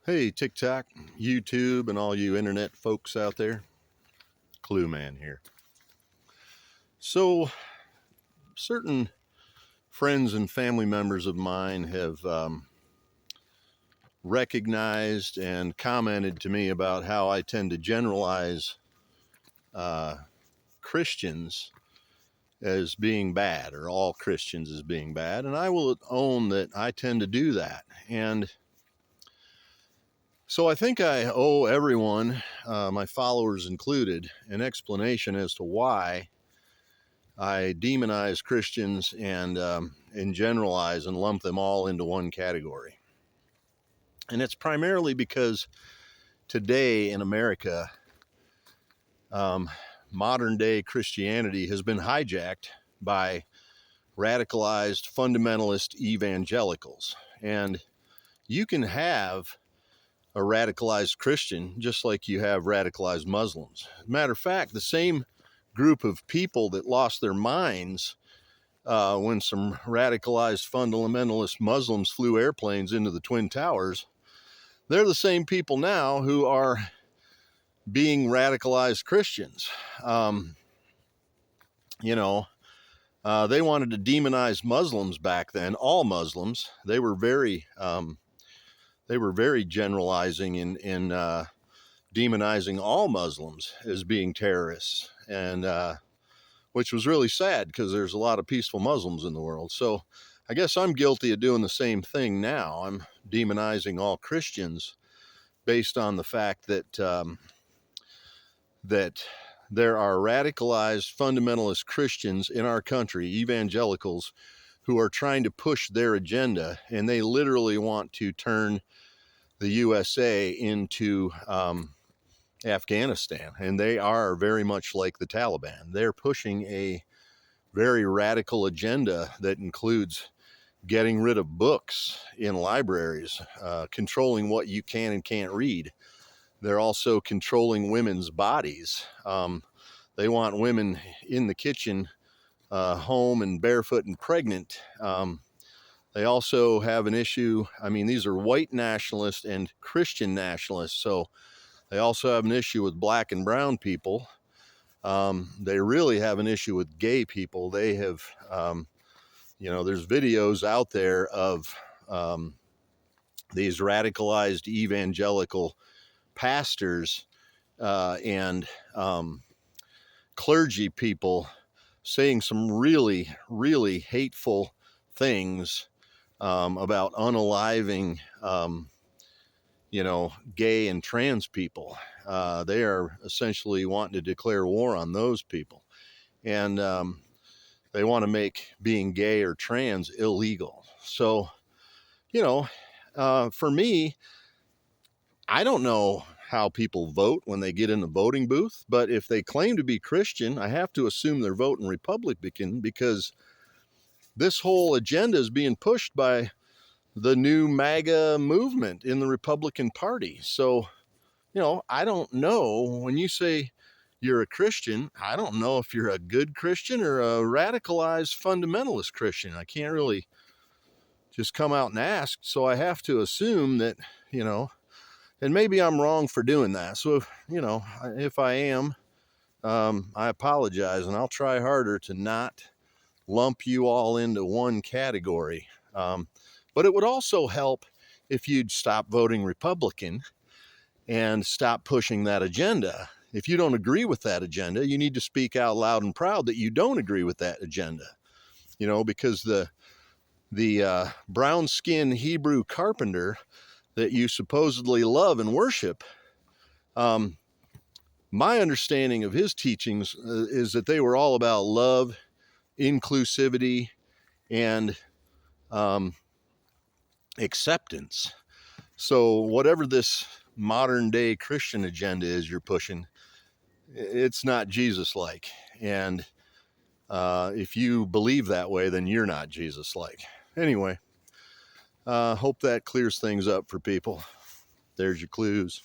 Hey, TikTok, YouTube, and all you internet folks out there. Clue Man here. So, certain friends and family members of mine have recognized and commented to me about how I tend to generalize Christians as being bad, or all Christians as being bad. And I will own that I tend to do that. And so I think I owe everyone, my followers included, an explanation as to why I demonize Christians and generalize and lump them all into one category. And it's primarily because today in America, modern day Christianity has been hijacked by radicalized fundamentalist evangelicals. And you can have a radicalized Christian just like you have radicalized Muslims. Matter of fact, the same group of people that lost their minds when some radicalized fundamentalist Muslims flew airplanes into the Twin Towers, they're the same people now who are being radicalized Christians. Um, they wanted to demonize Muslims back then, all Muslims. They were very generalizing in demonizing all Muslims as being terrorists, and which was really sad because there's a lot of peaceful Muslims in the world. So I guess I'm guilty of doing the same thing now. I'm demonizing all Christians based on the fact that there are radicalized fundamentalist Christians in our country, evangelicals, who are trying to push their agenda, and they literally want to turn the USA into Afghanistan, and they are very much like the Taliban. They're pushing a very radical agenda that includes getting rid of books in libraries, controlling what you can and can't read. They're also controlling women's bodies. They want women in the kitchen, home and barefoot and pregnant. They also have an issue. I mean, these are white nationalists and Christian nationalists. So they also have an issue with black and brown people. They really have an issue with gay people. They have, there's videos out there of these radicalized evangelical pastors and clergy people saying some really, really hateful things about unaliving, gay and trans people. They are essentially wanting to declare war on those people. And they want to make being gay or trans illegal. So, for me, I don't know how people vote when they get in the voting booth, but if they claim to be Christian, I have to assume they're voting Republican because this whole agenda is being pushed by the new MAGA movement in the Republican Party. So, I don't know when you say you're a Christian, I don't know if you're a good Christian or a radicalized fundamentalist Christian. I can't really just come out and ask. So I have to assume that, and maybe I'm wrong for doing that. So, if I am, I apologize, and I'll try harder to not lump you all into one category. But it would also help if you'd stop voting Republican and stop pushing that agenda. If you don't agree with that agenda, you need to speak out loud and proud that you don't agree with that agenda. Because the brown skinned Hebrew carpenter that you supposedly love and worship, my understanding of his teachings is that they were all about love, inclusivity, and acceptance. So whatever this modern day Christian agenda is you're pushing, it's not Jesus-like. And if you believe that way, then you're not Jesus-like. Anyway, hope that clears things up for people. There's your clues.